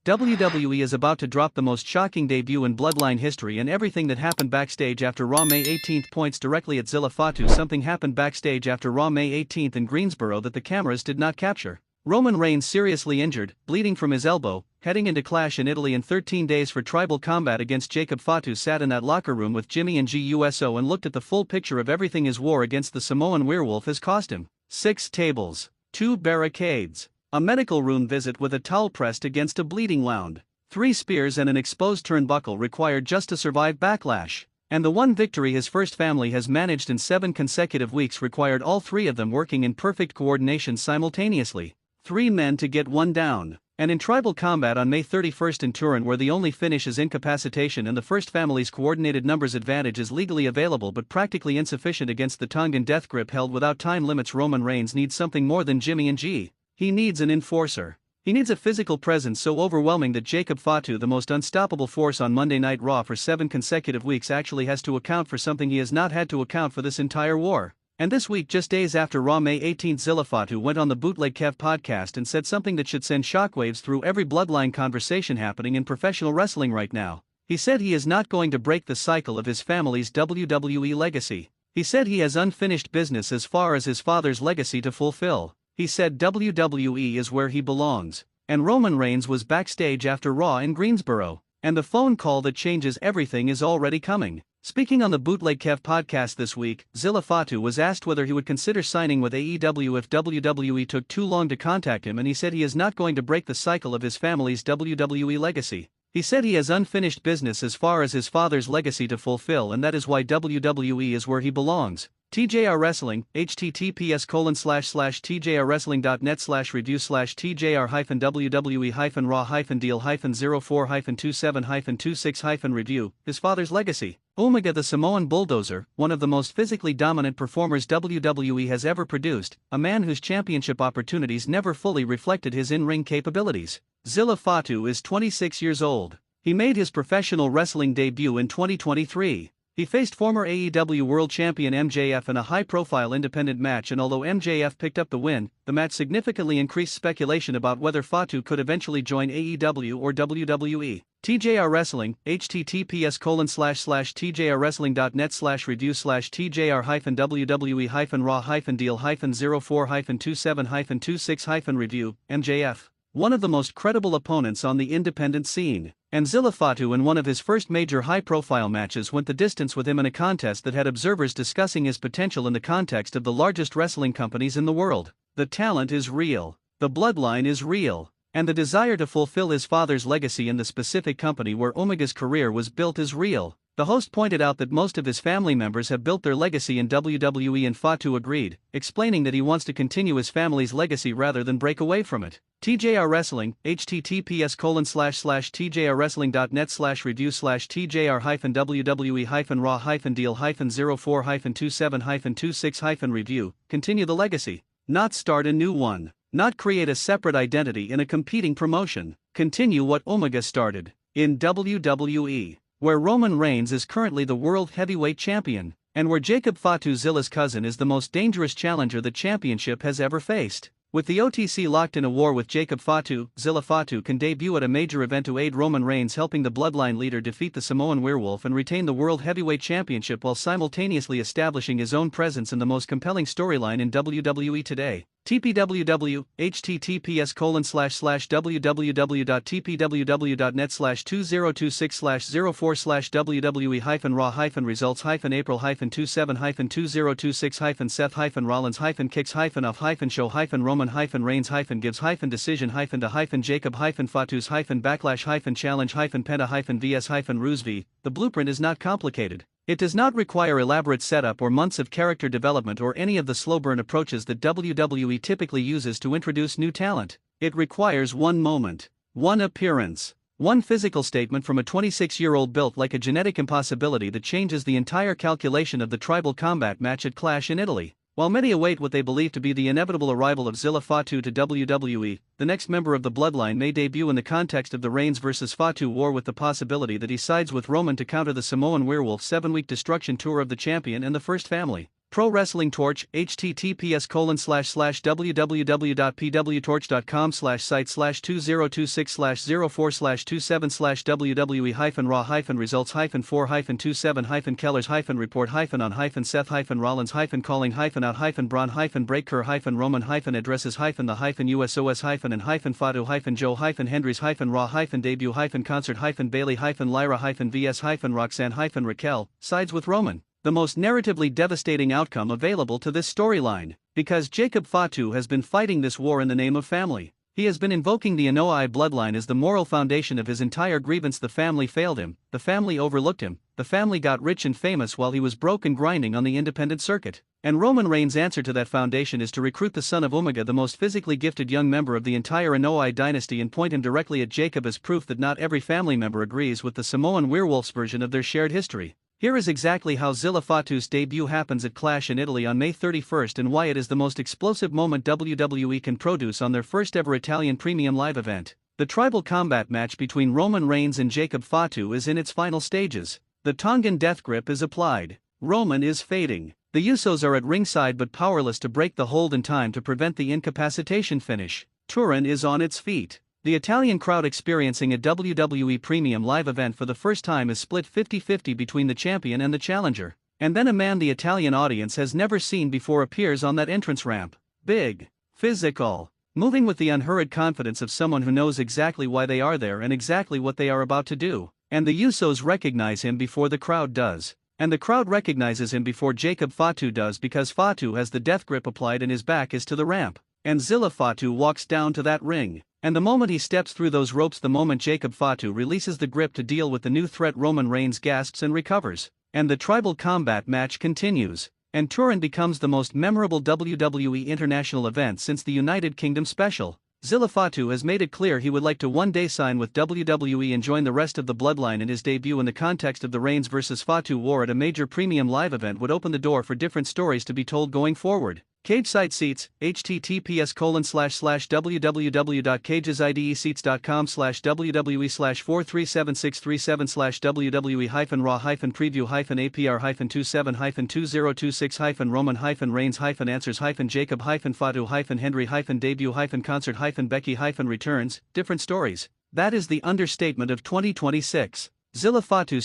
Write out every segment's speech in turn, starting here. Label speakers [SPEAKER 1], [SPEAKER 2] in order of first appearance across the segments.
[SPEAKER 1] WWE is about to drop the most shocking debut in Bloodline history, and everything that happened backstage after Raw May 18th points directly at Zilla Fatu. Something happened backstage after Raw May 18th in Greensboro that the cameras did not capture. Roman Reigns seriously injured, bleeding from his elbow, heading into Clash in Italy in 13 days for Tribal Combat against Jacob Fatu sat in that locker room with Jimmy and GUSO and looked at the full picture of everything his war against the Samoan werewolf has cost him. 6 tables, 2 barricades, a medical room visit with a towel pressed against a bleeding wound, 3 spears and an exposed turnbuckle required just to survive Backlash. And the one victory his first family has managed in 7 consecutive weeks required all 3 of them working in perfect coordination simultaneously. 3 men to get 1 down. And in Tribal Combat on May 31st in Turin, where the only finish is incapacitation and the first family's coordinated numbers advantage is legally available but practically insufficient against the Tongan death grip held without time limits, Roman Reigns needs something more than Jimmy and G. He needs an enforcer. He needs a physical presence so overwhelming that Jacob Fatu, the most unstoppable force on Monday Night Raw for 7 consecutive weeks, actually has to account for something he has not had to account for this entire war. And this week, just days after Raw May 18th, Zilla Fatu went on the Bootleg Kev podcast and said something that should send shockwaves through every Bloodline conversation happening in professional wrestling right now. He said he is not going to break the cycle of his family's WWE legacy. He said he has unfinished business as far as his father's legacy to fulfill. He said WWE is where he belongs. And Roman Reigns was backstage after Raw in Greensboro. And the phone call that changes everything is already coming. Speaking on the Bootleg Kev podcast this week, Zilla Fatu was asked whether he would consider signing with AEW if WWE took too long to contact him, and he said he is not going to break the cycle of his family's WWE legacy. He said he has unfinished business as far as his father's legacy to fulfill, and that is why WWE is where he belongs. TJR Wrestling, https://tjrwrestling.net/review/TJR-WWE-Deal-04-27-26-review, his father's legacy. Omega the Samoan Bulldozer, one of the most physically dominant performers WWE has ever produced, a man whose championship opportunities never fully reflected his in-ring capabilities. Zilla Fatu is 26 years old. He made his professional wrestling debut in 2023. He faced former AEW World Champion MJF in a high-profile independent match, and although MJF picked up the win, the match significantly increased speculation about whether Fatu could eventually join AEW or WWE. TJR Wrestling, https://tjrwrestling.net/review/TJR-WWE-Deal-04-27-26-review, MJF. One of the most credible opponents on the independent scene. And Zilla Fatu in one of his first major high-profile matches went the distance with him in a contest that had observers discussing his potential in the context of the largest wrestling companies in the world. The talent is real. The bloodline is real. And the desire to fulfill his father's legacy in the specific company where Omega's career was built is real. The host pointed out that most of his family members have built their legacy in WWE, and Fatu agreed, explaining that he wants to continue his family's legacy rather than break away from it. TJR Wrestling, https://tjrwrestling.net/review/TJR-WWE-Deal-04-27-26-review, continue the legacy, not start a new one, not create a separate identity in a competing promotion, continue what Omega started, in WWE, where Roman Reigns is currently the World Heavyweight Champion, and where Jacob Fatu, Zilla's cousin, is the most dangerous challenger the championship has ever faced. With the OTC locked in a war with Jacob Fatu, Zilla Fatu can debut at a major event to aid Roman Reigns, helping the Bloodline leader defeat the Samoan werewolf and retain the World Heavyweight Championship while simultaneously establishing his own presence in the most compelling storyline in WWE today. TPWW, https://www.tpwww.tpww.net/20266/04/WWE-Hyphen Raw-Hyphen Kicks-Off-Rollins-Kicks-Hyphen-Off-Jeff-Hyphen-Ruse-V. The blueprint is not complicated. It does not require elaborate setup or months of character development or any of the slow burn approaches that WWE typically uses to introduce new talent. It requires one moment, one appearance, one physical statement from a 26-year-old built like a genetic impossibility that changes the entire calculation of the Tribal Combat match at Clash in Italy. While many await what they believe to be the inevitable arrival of Zilla Fatu to WWE, the next member of the Bloodline may debut in the context of the Reigns vs. Fatu war, with the possibility that he sides with Roman to counter the Samoan Werewolf 7-week destruction tour of the champion and the first family. Pro Wrestling Torch, https://www.pwtorch.com/site/2026/04/27/wwe-Raw-Hyfen, sides with Roman. The most narratively devastating outcome available to this storyline, because Jacob Fatu has been fighting this war in the name of family. He has been invoking the Anoa'i bloodline as the moral foundation of his entire grievance. The family failed him, the family overlooked him, the family got rich and famous while he was broke and grinding on the independent circuit. And Roman Reigns' answer to that foundation is to recruit the son of Omega, the most physically gifted young member of the entire Anoa'i dynasty, and point him directly at Jacob as proof that not every family member agrees with the Samoan werewolves version of their shared history. Here is exactly how Zilla Fatu's debut happens at Clash in Italy on May 31st and why it is the most explosive moment WWE can produce on their first ever Italian premium live event. The tribal combat match between Roman Reigns and Jacob Fatu is in its final stages. The Tongan death grip is applied. Roman is fading. The Usos are at ringside but powerless to break the hold in time to prevent the incapacitation finish. Turin is on its feet. The Italian crowd experiencing a WWE Premium live event for the first time is split 50-50 between the champion and the challenger. And then a man the Italian audience has never seen before appears on that entrance ramp. Big. Physical. Moving with the unhurried confidence of someone who knows exactly why they are there and exactly what they are about to do. And the Usos recognize him before the crowd does. And the crowd recognizes him before Jacob Fatu does, because Fatu has the death grip applied and his back is to the ramp. And Zilla Fatu walks down to that ring. And the moment he steps through those ropes, the moment Jacob Fatu releases the grip to deal with the new threat, Roman Reigns gasps and recovers. And the tribal combat match continues. And Turin becomes the most memorable WWE International event since the United Kingdom special. Zilla Fatu has made it clear he would like to one day sign with WWE and join the rest of the Bloodline, and his debut in the context of the Reigns vs. Fatu war at a major premium live event would open the door for different stories to be told going forward. Cage side seats, https://www.cageside.ec.com/wwe-4376377/wwe-hyphen-raw-preview-hyphen AP-27-27-Becky-Fatu-Henry-Debut-Concert-Becky-Fatu Returns. Different stories. That is the understatement of 2026. Zilla Fatu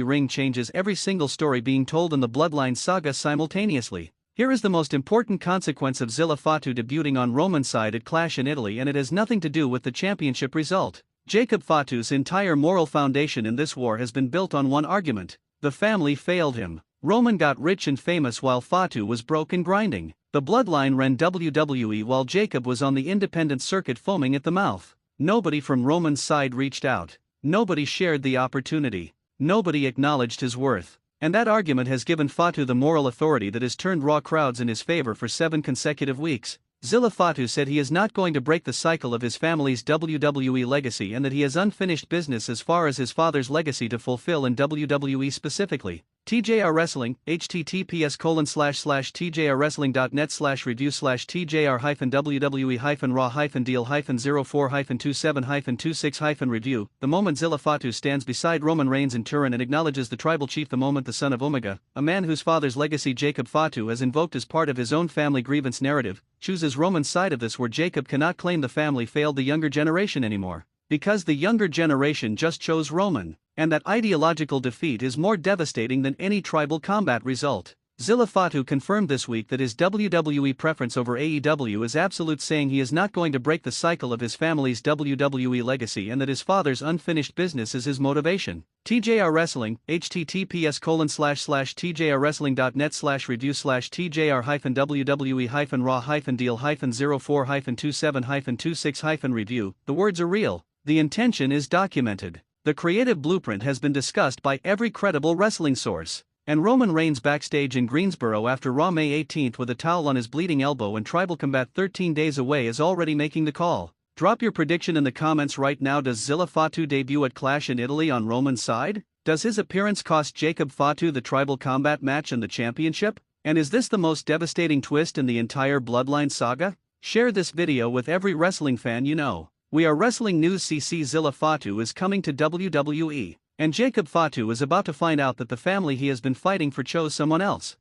[SPEAKER 1] ring changes every single story being told in the Bloodline saga simultaneously. Here is the most important consequence of Zilla Fatu debuting on Roman's side at Clash in Italy, and it has nothing to do with the championship result. Jacob Fatu's entire moral foundation in this war has been built on one argument: the family failed him. Roman got rich and famous while Fatu was broke and grinding. The Bloodline ran WWE while Jacob was on the independent circuit foaming at the mouth. Nobody from Roman's side reached out. Nobody shared the opportunity. Nobody acknowledged his worth. And that argument has given Fatu the moral authority that has turned Raw crowds in his favor for 7 consecutive weeks. Zilla Fatu said he is not going to break the cycle of his family's WWE legacy, and that he has unfinished business as far as his father's legacy to fulfill in WWE specifically. TJR Wrestling, https://tjrwrestling.net/review/tjr-deal-04-27-26-review. The moment Zilla Fatu stands beside Roman Reigns in Turin and acknowledges the tribal chief, the moment the son of Omega, a man whose father's legacy Jacob Fatu has invoked as part of his own family grievance narrative, chooses Roman's side of this, where Jacob cannot claim the family failed the younger generation anymore. Because the younger generation just chose Roman. And that ideological defeat is more devastating than any tribal combat result. Zilla Fatu confirmed this week that his WWE preference over AEW is absolute, saying he is not going to break the cycle of his family's WWE legacy and that his father's unfinished business is his motivation. TJR Wrestling, https://tjrwrestling.net/review/tjr-deal-04-27-26-review. The words are real. The intention is documented. The creative blueprint has been discussed by every credible wrestling source. And Roman Reigns backstage in Greensboro after Raw May 18th with a towel on his bleeding elbow and Tribal Combat 13 days away is already making the call. Drop your prediction in the comments right now. Does Zilla Fatu debut at Clash in Italy on Roman's side? Does his appearance cost Jacob Fatu the Tribal Combat match and the championship? And is this the most devastating twist in the entire Bloodline saga? Share this video with every wrestling fan you know. We are Wrestling News. CC Zilla Fatu is coming to WWE, and Jacob Fatu is about to find out that the family he has been fighting for chose someone else.